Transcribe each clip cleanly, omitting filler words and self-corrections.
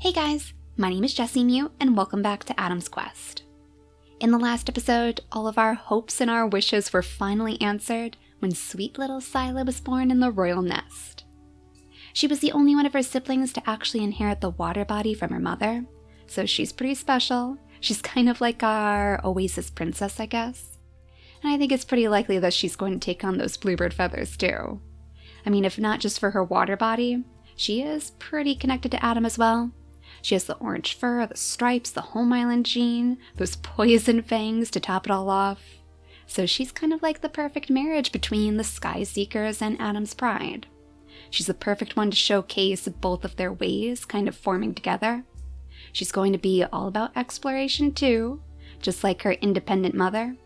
Hey guys, my name is JessiMew and welcome back to Adam's Quest. In the last episode, all of our hopes and our wishes were finally answered when sweet little Sila was born in the royal nest. She was the only one of her siblings to actually inherit the water body from her mother, so she's pretty special. She's kind of like our Oasis Princess, I guess. And I think it's pretty likely that she's going to take on those bluebird feathers too. I mean, if not just for her water body, she is pretty connected to Adam as well. She has the orange fur, the stripes, the home island gene, those poison fangs to top it all off. So she's kind of like the perfect marriage between the Sky Seekers and Adam's pride. She's the perfect one to showcase both of their ways kind of forming together. She's going to be all about exploration too, just like her independent mother.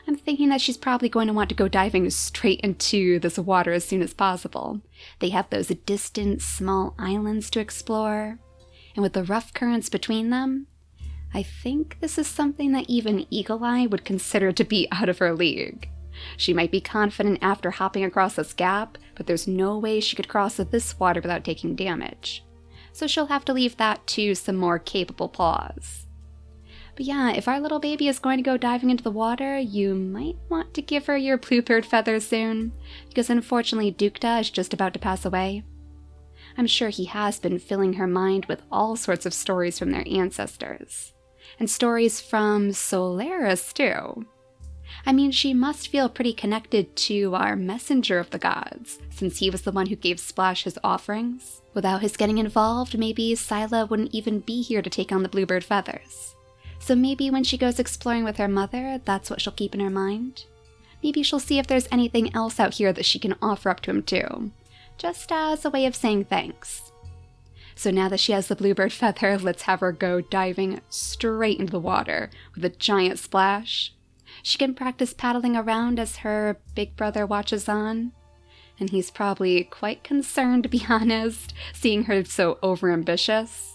I'm thinking that she's probably going to want to go diving straight into this water as soon as possible. They have those distant, small islands to explore. And with the rough currents between them, I think this is something that even Eagle Eye would consider to be out of her league. She might be confident after hopping across this gap, but there's no way she could cross this water without taking damage. So she'll have to leave that to some more capable paws. But yeah, if our little baby is going to go diving into the water, you might want to give her your bluebird feathers soon, because unfortunately Dukta is just about to pass away. I'm sure he has been filling her mind with all sorts of stories from their ancestors. And stories from Solaris, too. I mean, she must feel pretty connected to our messenger of the gods, since he was the one who gave Splash his offerings. Without his getting involved, maybe Sila wouldn't even be here to take on the bluebird feathers. So maybe when she goes exploring with her mother, that's what she'll keep in her mind. Maybe she'll see if there's anything else out here that she can offer up to him, too. Just as a way of saying thanks. So now that she has the bluebird feather, let's have her go diving straight into the water with a giant splash. She can practice paddling around as her big brother watches on. And he's probably quite concerned, to be honest, seeing her so overambitious.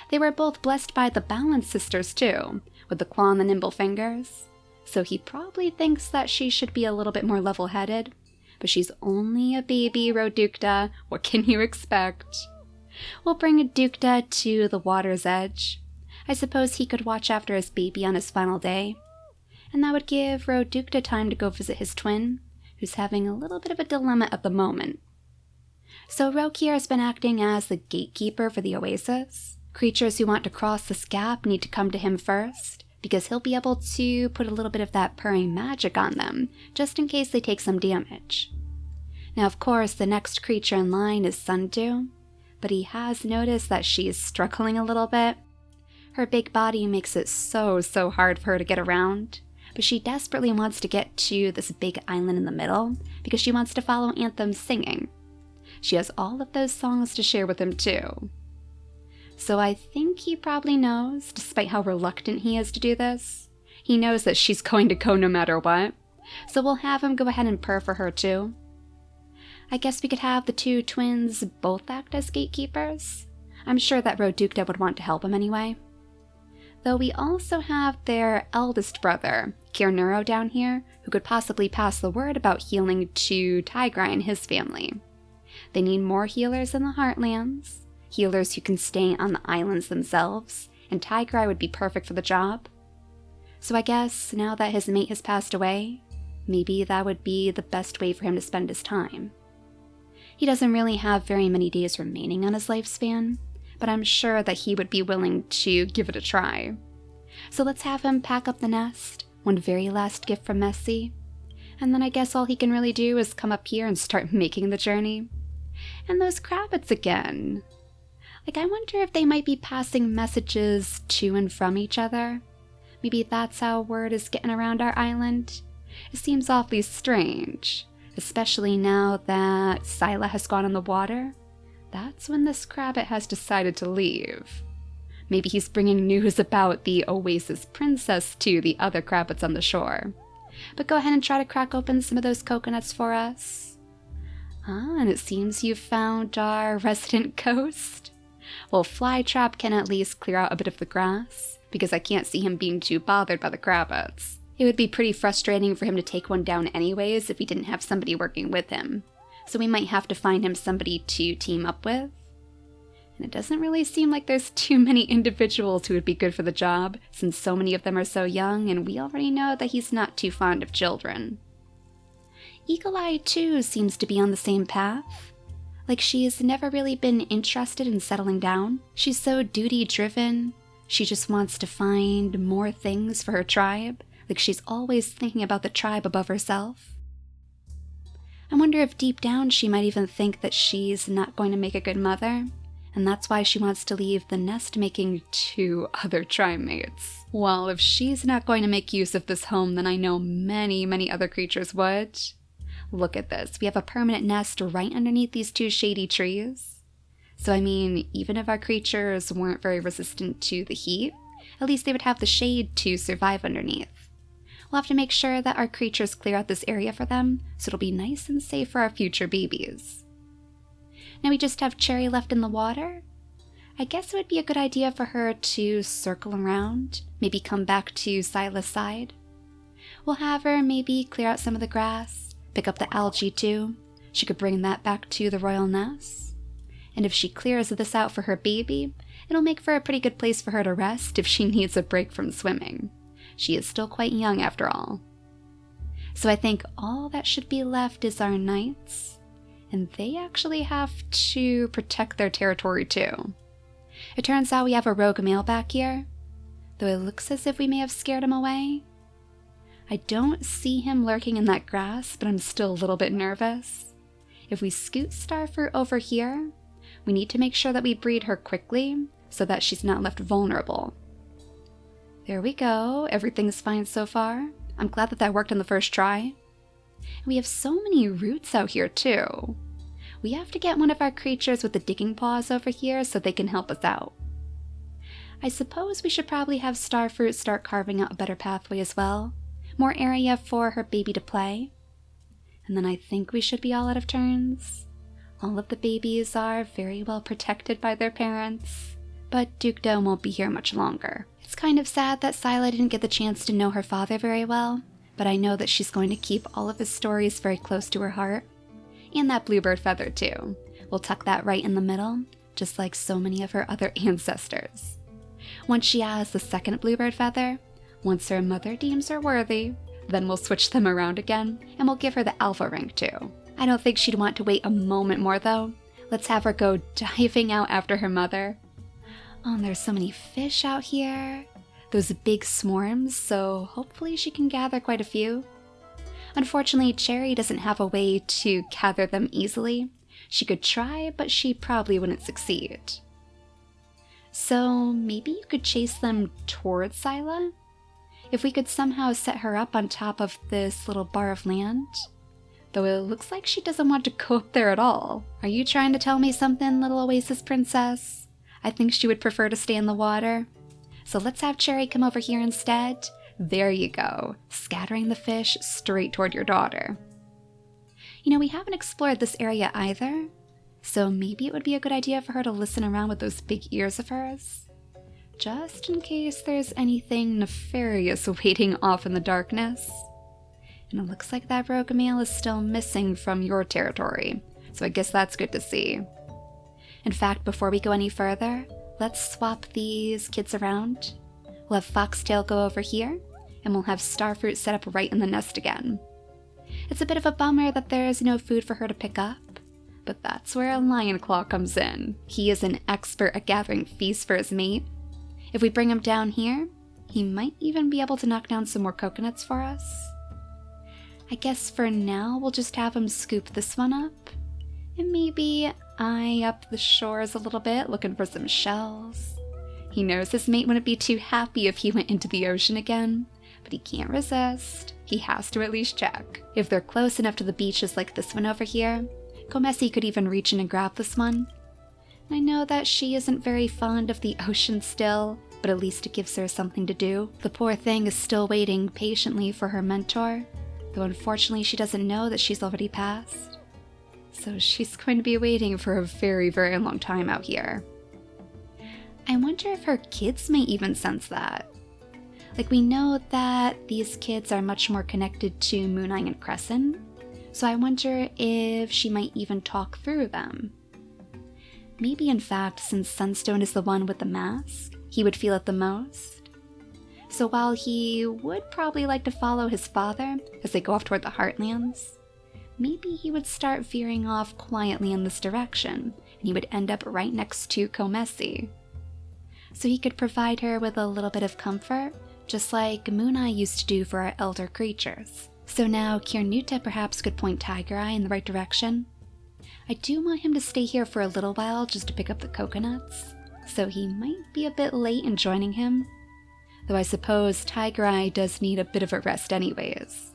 They were both blessed by the Balance sisters too, with the claw and the nimble fingers. So he probably thinks that she should be a little bit more level-headed. But she's only a baby, Rodukta. What can you expect? We'll bring Dukta to the water's edge. I suppose he could watch after his baby on his final day. And that would give Rodukta time to go visit his twin, who's having a little bit of a dilemma at the moment. So Roke here has been acting as the gatekeeper for the Oasis. Creatures who want to cross this gap need to come to him first, because he'll be able to put a little bit of that purring magic on them, just in case they take some damage. Now, of course, the next creature in line is Sundew, but he has noticed that she is struggling a little bit. Her big body makes it so hard for her to get around, but she desperately wants to get to this big island in the middle, because she wants to follow Anthem's singing. She has all of those songs to share with him too. So I think he probably knows, despite how reluctant he is to do this. He knows that she's going to go no matter what, so we'll have him go ahead and purr for her too. I guess we could have the two twins both act as gatekeepers. I'm sure that Rodukta would want to help him anyway. Though we also have their eldest brother, Kirnuro, down here, who could possibly pass the word about healing to Tigray and his family. They need more healers in the Heartlands. Healers who can stay on the islands themselves, and Tigray would be perfect for the job. So I guess, now that his mate has passed away, maybe that would be the best way for him to spend his time. He doesn't really have very many days remaining on his lifespan, but I'm sure that he would be willing to give it a try. So let's have him pack up the nest, one very last gift from Messi, and then I guess all he can really do is come up here and start making the journey. And those crabbits again. I wonder if they might be passing messages to and from each other. Maybe that's how word is getting around our island. It seems awfully strange, especially now that Sila has gone in the water. That's when this crabbit has decided to leave. Maybe he's bringing news about the Oasis Princess to the other crabbits on the shore. But go ahead and try to crack open some of those coconuts for us. And it seems you've found our resident ghost. Well, Flytrap can at least clear out a bit of the grass, because I can't see him being too bothered by the crabbits. It would be pretty frustrating for him to take one down anyways if he didn't have somebody working with him. So we might have to find him somebody to team up with. And it doesn't really seem like there's too many individuals who would be good for the job, since so many of them are so young, and we already know that he's not too fond of children. Eagle Eye, too, seems to be on the same path. Like she's never really been interested in settling down. She's so duty-driven. She just wants to find more things for her tribe. Like she's always thinking about the tribe above herself. I wonder if deep down she might even think that she's not going to make a good mother, and that's why she wants to leave the nest making 2 other tribe mates. Well, if she's not going to make use of this home, then I know many, many other creatures would. Look at this. We have a permanent nest right underneath these 2 shady trees. So I mean, even if our creatures weren't very resistant to the heat, at least they would have the shade to survive underneath. We'll have to make sure that our creatures clear out this area for them, so it'll be nice and safe for our future babies. Now we just have Cherry left in the water. I guess it would be a good idea for her to circle around, maybe come back to Sila's side. We'll have her maybe clear out some of the grass, pick up the algae too. She could bring that back to the royal nest. And if she clears this out for her baby, it'll make for a pretty good place for her to rest if she needs a break from swimming. She is still quite young after all. So I think all that should be left is our knights, and they actually have to protect their territory too. It turns out we have a rogue male back here, though it looks as if we may have scared him away. I don't see him lurking in that grass, but I'm still a little bit nervous. If we scoot Starfruit over here, we need to make sure that we breed her quickly so that she's not left vulnerable. There we go, everything's fine so far. I'm glad that that worked on the first try. We have so many roots out here too. We have to get one of our creatures with the digging paws over here so they can help us out. I suppose we should probably have Starfruit start carving out a better pathway as well. More area for her baby to play. And then I think we should be all out of turns. All of the babies are very well protected by their parents, but Dukedom won't be here much longer. It's kind of sad that Sila didn't get the chance to know her father very well, but I know that she's going to keep all of his stories very close to her heart. And that bluebird feather too. We'll tuck that right in the middle, just like so many of her other ancestors. Once she has the second bluebird feather, once her mother deems her worthy, then we'll switch them around again, and we'll give her the alpha rank too. I don't think she'd want to wait a moment more though. Let's have her go diving out after her mother. Oh, and there's so many fish out here. Those big swarms, so hopefully she can gather quite a few. Unfortunately, Cherry doesn't have a way to gather them easily. She could try, but she probably wouldn't succeed. So maybe you could chase them towards Sila? If we could somehow set her up on top of this little bar of land. Though it looks like she doesn't want to go up there at all. Are you trying to tell me something, little Oasis Princess? I think she would prefer to stay in the water. So let's have Cherry come over here instead. There you go, scattering the fish straight toward your daughter. You know, we haven't explored this area either, so maybe it would be a good idea for her to listen around with those big ears of hers. Just in case there's anything nefarious waiting off in the darkness. And it looks like that rogue male is still missing from your territory, so I guess that's good to see. In fact, before we go any further, let's swap these kids around. We'll have Foxtail go over here, and we'll have Starfruit set up right in the nest again. It's a bit of a bummer that there's no food for her to pick up, but that's where Lionclaw comes in. He is an expert at gathering feasts for his mate. If we bring him down here, he might even be able to knock down some more coconuts for us. I guess for now we'll just have him scoop this one up, and maybe eye up the shores a little bit looking for some shells. He knows his mate wouldn't be too happy if he went into the ocean again, but he can't resist. He has to at least check. If they're close enough to the beaches like this one over here, Gomesi could even reach in and grab this one. I know that she isn't very fond of the ocean still, but at least it gives her something to do. The poor thing is still waiting patiently for her mentor, though unfortunately she doesn't know that she's already passed. So she's going to be waiting for a very, very long time out here. I wonder if her kids may even sense that. Like, we know that these kids are much more connected to Mooneye and Crescent, so I wonder if she might even talk through them. Maybe in fact, since Sunstone is the one with the mask, he would feel it the most. So while he would probably like to follow his father as they go off toward the Heartlands, maybe he would start veering off quietly in this direction, and he would end up right next to Komesi. So he could provide her with a little bit of comfort, just like Moon Eye used to do for our elder creatures. So now Kirnuta perhaps could point Tiger Eye in the right direction. I do want him to stay here for a little while just to pick up the coconuts, so he might be a bit late in joining him. Though I suppose Tiger Eye does need a bit of a rest anyways.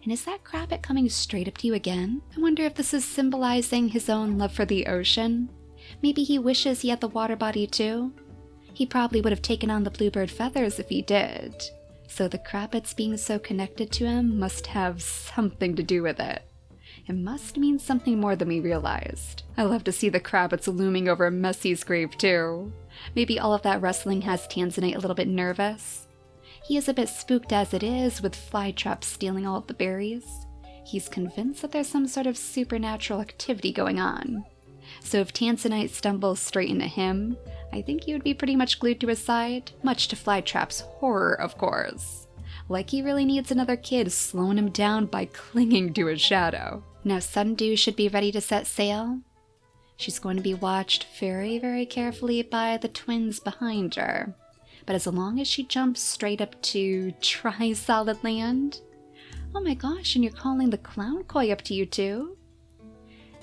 And is that Crabbit coming straight up to you again? I wonder if this is symbolizing his own love for the ocean. Maybe he wishes he had the water body too. He probably would have taken on the bluebird feathers if he did. So the Crabbits being so connected to him must have something to do with it. It must mean something more than we realized. I love to see the Crabbits looming over Messie's grave too. Maybe all of that wrestling has Tanzanite a little bit nervous. He is a bit spooked as it is with flytraps stealing all of the berries. He's convinced that there's some sort of supernatural activity going on. So if Tanzanite stumbles straight into him, I think he would be pretty much glued to his side, much to Flytrap's horror, of course. Like he really needs another kid slowing him down by clinging to his shadow. Now Sundew should be ready to set sail. She's going to be watched very, very carefully by the twins behind her. But as long as she jumps straight up to Tri-Solid Land... Oh my gosh, and you're calling the Clown Koi up to you too?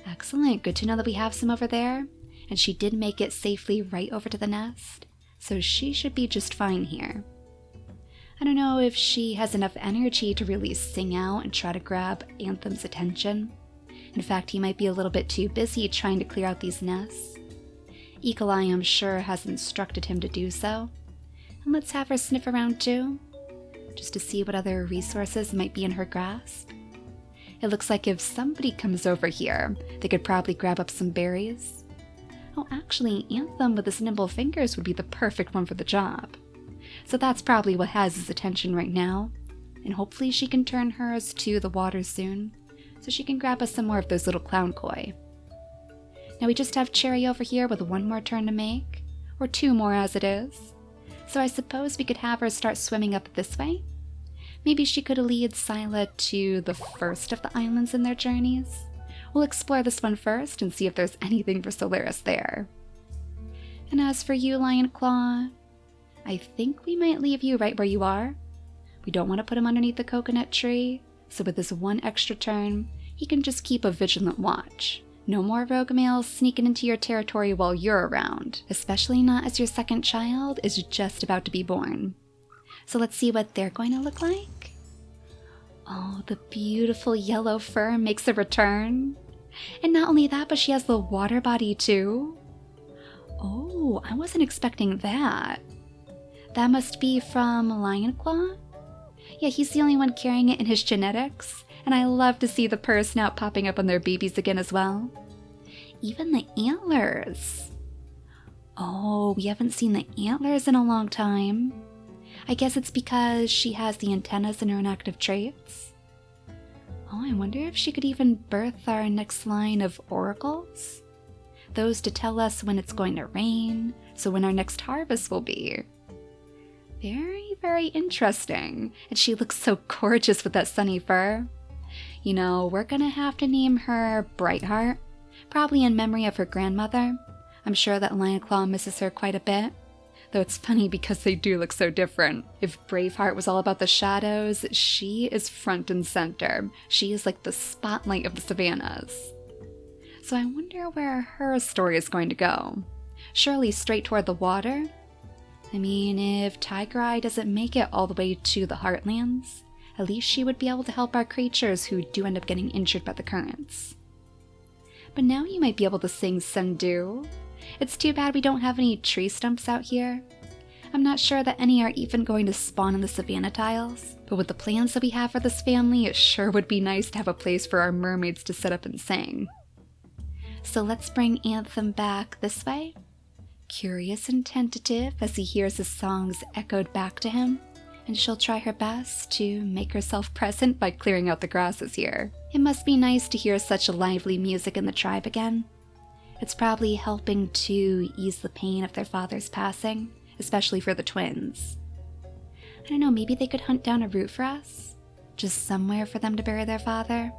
Excellent, good to know that we have some over there. And she did make it safely right over to the nest, so she should be just fine here. I don't know if she has enough energy to really sing out and try to grab Anthem's attention. In fact, he might be a little bit too busy trying to clear out these nests. Eagle Eye, I'm sure, has instructed him to do so. And let's have her sniff around too, just to see what other resources might be in her grasp. It looks like if somebody comes over here, they could probably grab up some berries. Oh, actually, Anthem with his nimble fingers would be the perfect one for the job. So that's probably what has his attention right now, and hopefully she can turn hers to the water soon, so she can grab us some more of those little clown koi. Now we just have Cherry over here with one more turn to make, or two more as it is, so I suppose we could have her start swimming up this way. Maybe she could lead Sila to the first of the islands in their journeys. We'll explore this one first and see if there's anything for Solaris there. And as for you, Lionclaw, I think we might leave you right where you are. We don't want to put him underneath the coconut tree, so with this one extra turn, he can just keep a vigilant watch. No more rogue males sneaking into your territory while you're around, especially not as your second child is just about to be born. So let's see what they're going to look like. Oh, the beautiful yellow fur makes a return. And not only that, but she has the water body too. Oh, I wasn't expecting that. That must be from Lionclaw? Yeah, he's the only one carrying it in his genetics, and I love to see the purr snout popping up on their babies again as well. Even the antlers. Oh, we haven't seen the antlers in a long time. I guess it's because she has the antennas in her inactive traits. Oh, I wonder if she could even birth our next line of oracles? Those to tell us when it's going to rain, so when our next harvest will be. Very, very interesting. And she looks so gorgeous with that sunny fur. You know, we're gonna have to name her Brightheart, probably in memory of her grandmother. I'm sure that Lionclaw misses her quite a bit. Though it's funny because they do look so different. If Braveheart was all about the shadows, she is front and center. She is like the spotlight of the savannas. So I wonder where her story is going to go. Surely straight toward the water? I mean, if Tiger Eye doesn't make it all the way to the Heartlands, at least she would be able to help our creatures who do end up getting injured by the currents. But now you might be able to sing Sundew. It's too bad we don't have any tree stumps out here. I'm not sure that any are even going to spawn in the savanna tiles, but with the plans that we have for this family, it sure would be nice to have a place for our mermaids to sit up and sing. So let's bring Anthem back this way. Curious and tentative as he hears his songs echoed back to him, and she'll try her best to make herself present by clearing out the grasses here. It must be nice to hear such lively music in the tribe again. It's probably helping to ease the pain of their father's passing, especially for the twins. I don't know, maybe they could hunt down a route for us? Just somewhere for them to bury their father?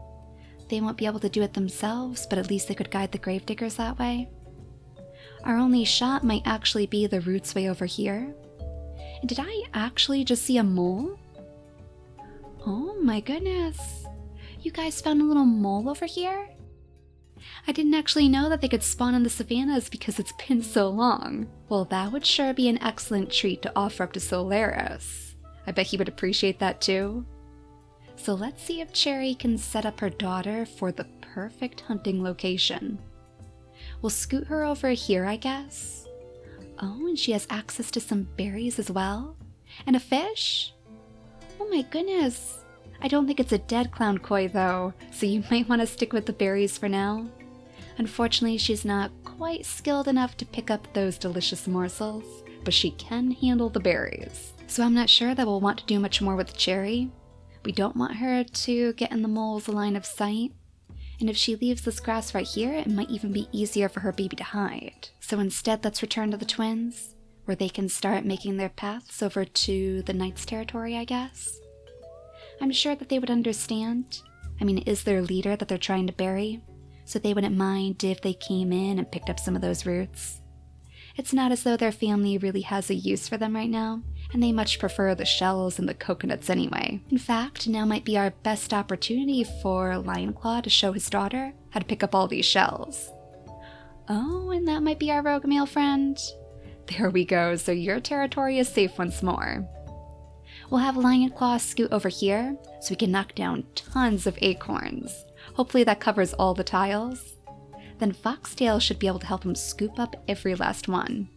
They won't be able to do it themselves, but at least they could guide the gravediggers that way. Our only shot might actually be the roots way over here. And did I actually just see a mole? Oh my goodness. You guys found a little mole over here? I didn't actually know that they could spawn in the savannas because it's been so long. Well, that would sure be an excellent treat to offer up to Solaris. I bet he would appreciate that too. So let's see if Cherry can set up her daughter for the perfect hunting location. We'll scoot her over here, I guess. Oh, and she has access to some berries as well. And a fish? Oh my goodness. I don't think it's a dead clown koi though, so you might want to stick with the berries for now. Unfortunately, she's not quite skilled enough to pick up those delicious morsels, but she can handle the berries. So I'm not sure that we'll want to do much more with Cherry. We don't want her to get in the mole's line of sight. And if she leaves this grass right here, it might even be easier for her baby to hide. So instead, let's return to the twins, where they can start making their paths over to the Knight's territory, I guess. I'm sure that they would understand. I mean, it is their leader that they're trying to bury, so they wouldn't mind if they came in and picked up some of those roots. It's not as though their family really has a use for them right now, and they much prefer the shells and the coconuts anyway. In fact, now might be our best opportunity for Lionclaw to show his daughter how to pick up all these shells. Oh, and that might be our rogue male friend. There we go, so your territory is safe once more. We'll have Lionclaw scoot over here so we can knock down tons of acorns. Hopefully that covers all the tiles. Then Foxtail should be able to help him scoop up every last one.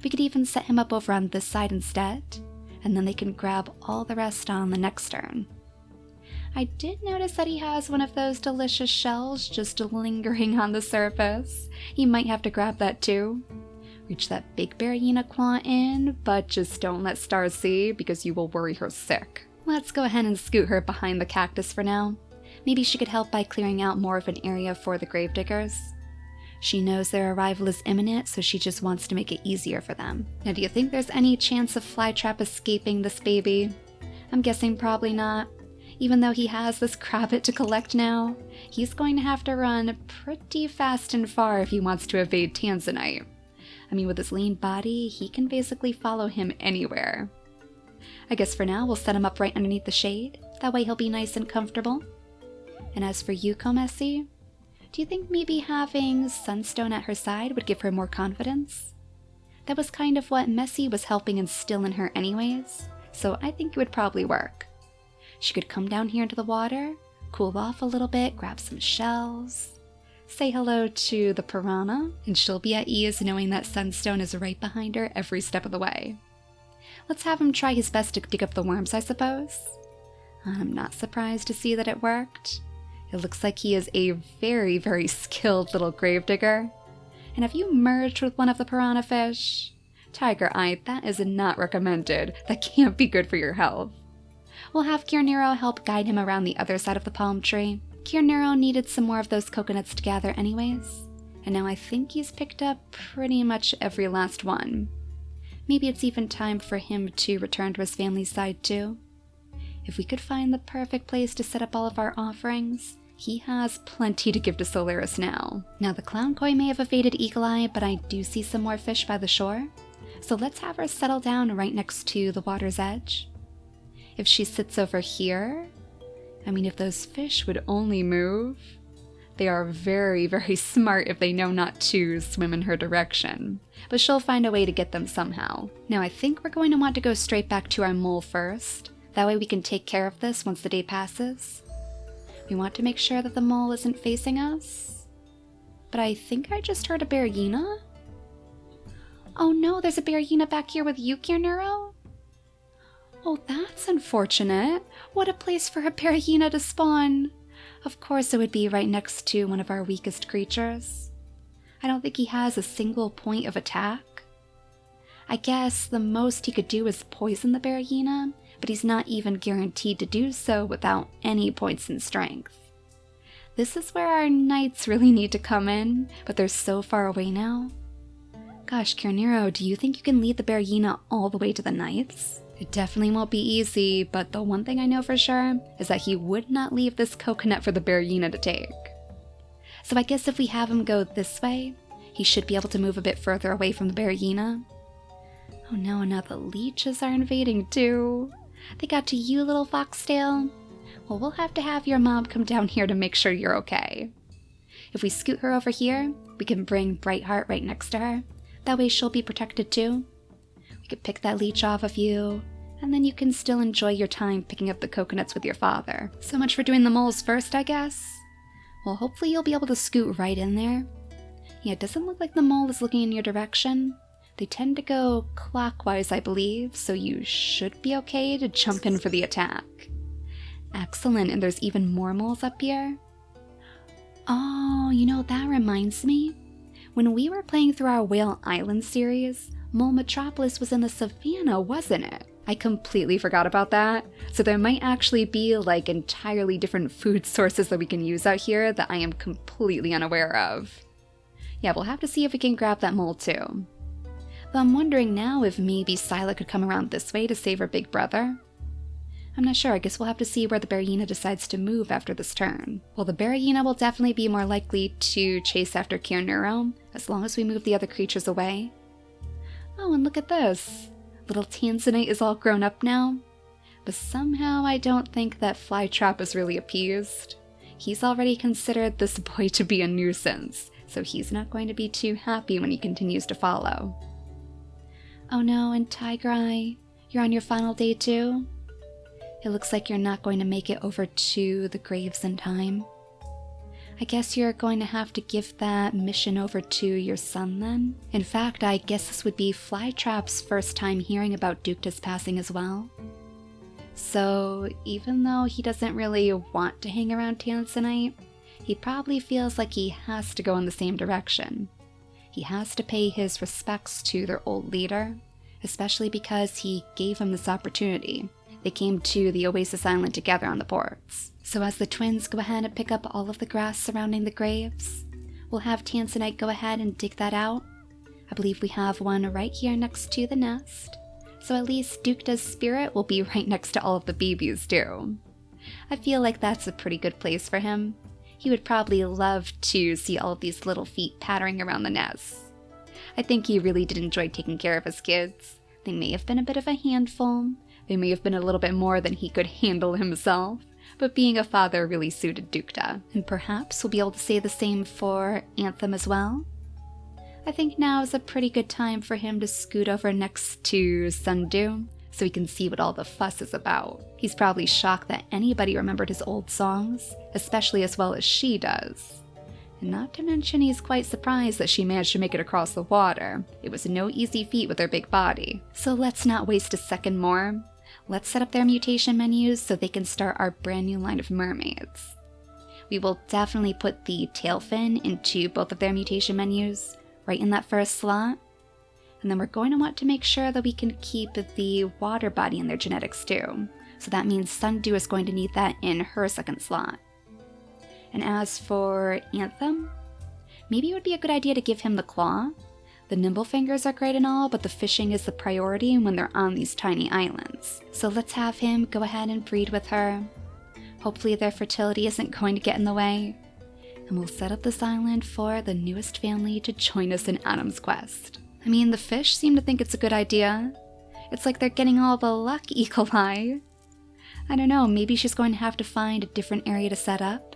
We could even set him up over on this side instead, and then they can grab all the rest on the next turn. I did notice that he has one of those delicious shells just lingering on the surface. He might have to grab that too. Reach that big bear claw in, but just don't let Star see because you will worry her sick. Let's go ahead and scoot her behind the cactus for now. Maybe she could help by clearing out more of an area for the gravediggers. She knows their arrival is imminent, so she just wants to make it easier for them. Now, do you think there's any chance of Flytrap escaping this baby? I'm guessing probably not. Even though he has this crabbit to collect now, he's going to have to run pretty fast and far if he wants to evade Tanzanite. I mean, with his lean body, he can basically follow him anywhere. I guess for now, we'll set him up right underneath the shade. That way he'll be nice and comfortable. And as for you, Komesi, do you think maybe having Sunstone at her side would give her more confidence? That was kind of what Messi was helping instill in her anyways, so I think it would probably work. She could come down here into the water, cool off a little bit, grab some shells, say hello to the piranha, and she'll be at ease knowing that Sunstone is right behind her every step of the way. Let's have him try his best to dig up the worms, I suppose. I'm not surprised to see that it worked. It looks like he is a very, very skilled little gravedigger. And have you merged with one of the piranha fish? Tiger Eye, that is not recommended. That can't be good for your health. We'll have Kiernero help guide him around the other side of the palm tree. Kiernero needed some more of those coconuts to gather anyways, and now I think he's picked up pretty much every last one. Maybe it's even time for him to return to his family's side too. If we could find the perfect place to set up all of our offerings, he has plenty to give to Solaris now. Now the clown koi may have evaded Eagle Eye, but I do see some more fish by the shore, so let's have her settle down right next to the water's edge. If she sits over here, I mean, if those fish would only move. They are very, very smart if they know not to swim in her direction, but she'll find a way to get them somehow. Now I think we're going to want to go straight back to our mole first. That way we can take care of this once the day passes. We want to make sure that the mole isn't facing us. But I think I just heard a Berryina. Oh no, there's a Berryina back here with you, Kiernero? Oh, that's unfortunate. What a place for a Berryina to spawn. Of course it would be right next to one of our weakest creatures. I don't think he has a single point of attack. I guess the most he could do is poison the Berryina, but he's not even guaranteed to do so without any points in strength. This is where our nights really need to come in, but they're so far away now. Gosh, Kernero, do you think you can lead the Berryina all the way to the Knights? It definitely won't be easy, but the one thing I know for sure is that he would not leave this coconut for the Berryina to take. So I guess if we have him go this way, he should be able to move a bit further away from the Berryina. Oh no, now the leeches are invading too. They got to you, little foxtail. Well, we'll have to have your mom come down here to make sure you're okay. If we scoot her over here, we can bring Brightheart right next to her. That way she'll be protected too. We could pick that leech off of you, and then you can still enjoy your time picking up the coconuts with your father. So much for doing the moles first, I guess. Well, hopefully you'll be able to scoot right in there. Yeah, it doesn't look like the mole is looking in your direction. They tend to go clockwise, I believe, so you should be okay to jump in for the attack. Excellent, and there's even more moles up here. Oh, you know, that reminds me. When we were playing through our Whale Island series, Mole Metropolis was in the savannah, wasn't it? I completely forgot about that. So there might actually be like entirely different food sources that we can use out here that I am completely unaware of. Yeah, we'll have to see if we can grab that mole too. Though I'm wondering now if maybe Sila could come around this way to save her big brother. I'm not sure, I guess we'll have to see where the Berryina decides to move after this turn. Well, the Berryina will definitely be more likely to chase after Kernero, as long as we move the other creatures away. Oh, and look at this! Little Tanzanite is all grown up now. But somehow I don't think that Flytrap is really appeased. He's already considered this boy to be a nuisance, so he's not going to be too happy when he continues to follow. Oh no, and Tiger Eye, you're on your final day too? It looks like you're not going to make it over to the graves in time. I guess you're going to have to give that mission over to your son then? In fact, I guess this would be Flytrap's first time hearing about Dukta's passing as well. So even though he doesn't really want to hang around Tanzanite, he probably feels like he has to go in the same direction. He has to pay his respects to their old leader, especially because he gave him this opportunity. They came to the Oasis Island together on the ports. So as the twins go ahead and pick up all of the grass surrounding the graves, we'll have Tanzanite go ahead and dig that out. I believe we have one right here next to the nest, so at least Dukta's spirit will be right next to all of the babies too. I feel like that's a pretty good place for him. He would probably love to see all of these little feet pattering around the nest. I think he really did enjoy taking care of his kids. They may have been a bit of a handful. They may have been a little bit more than he could handle himself, but being a father really suited Dukta. And perhaps we'll be able to say the same for Anthem as well. I think now is a pretty good time for him to scoot over next to Sundew, so he can see what all the fuss is about. He's probably shocked that anybody remembered his old songs, especially as well as she does. And not to mention he's quite surprised that she managed to make it across the water. It was no easy feat with her big body. So let's not waste a second more. Let's set up their mutation menus so they can start our brand new line of mermaids. We will definitely put the tail fin into both of their mutation menus, right in that first slot. And then we're going to want to make sure that we can keep the water body in their genetics too. So that means Sundew is going to need that in her second slot. And as for Anthem, maybe it would be a good idea to give him the claw. The nimble fingers are great and all, but the fishing is the priority when they're on these tiny islands. So let's have him go ahead and breed with her. Hopefully their fertility isn't going to get in the way. And we'll set up this island for the newest family to join us in Adam's quest. I mean, the fish seem to think it's a good idea. It's like they're getting all the luck, Eagle Eye. I don't know, maybe she's going to have to find a different area to set up.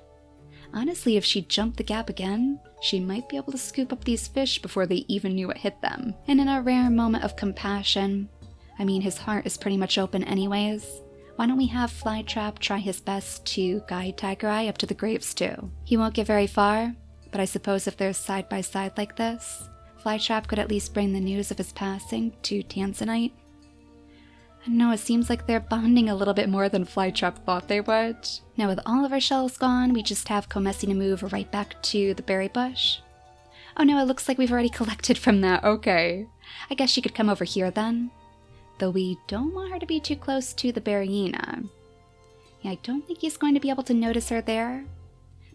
Honestly, if she jumped the gap again, she might be able to scoop up these fish before they even knew what hit them. And in a rare moment of compassion, I mean, his heart is pretty much open anyways, why don't we have Flytrap try his best to guide Tiger Eye up to the graves too? He won't get very far, but I suppose if they're side by side like this, Flytrap could at least bring the news of his passing to Tanzanite. I don't know, it seems like they're bonding a little bit more than Flytrap thought they would. Now with all of our shells gone, we just have Comessi to move right back to the berry bush. Oh no, it looks like we've already collected from that, okay. I guess she could come over here then. Though we don't want her to be too close to the Berryina. Yeah, I don't think he's going to be able to notice her there.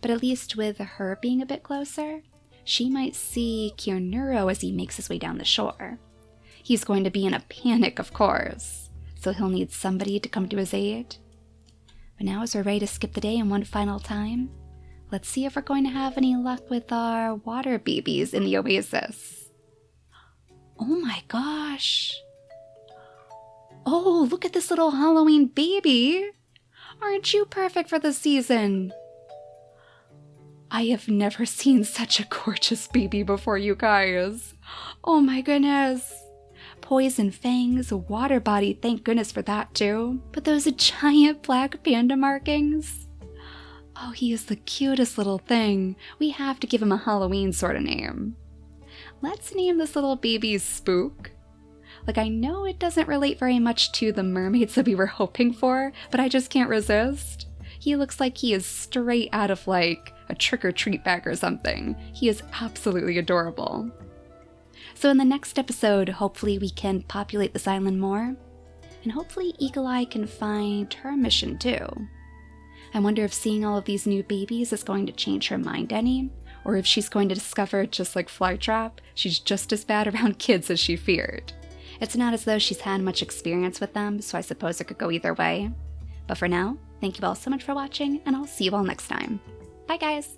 But But at least with her being a bit closer, she might see Kiernuro as he makes his way down the shore. He's going to be in a panic, of course, so he'll need somebody to come to his aid. But now as we're ready to skip the day in one final time, let's see if we're going to have any luck with our water babies in the Oasis. Oh my gosh! Oh, look at this little Halloween baby! Aren't you perfect for the season? I have never seen such a gorgeous baby before, you guys. Oh my goodness. Poison fangs, water body, thank goodness for that too. But those giant black panda markings. Oh, he is the cutest little thing. We have to give him a Halloween sort of name. Let's name this little baby Spook. Like, I know it doesn't relate very much to the mermaids that we were hoping for, but I just can't resist. He looks like he is straight out of, like, a trick-or-treat bag or something. He is absolutely adorable. So in the next episode, hopefully we can populate this island more, and hopefully Eagle Eye can find her mission too. I wonder if seeing all of these new babies is going to change her mind any, or if she's going to discover, just like Flytrap, she's just as bad around kids as she feared. It's not as though she's had much experience with them, so I suppose it could go either way. But for now, thank you all so much for watching, and I'll see you all next time. Bye guys!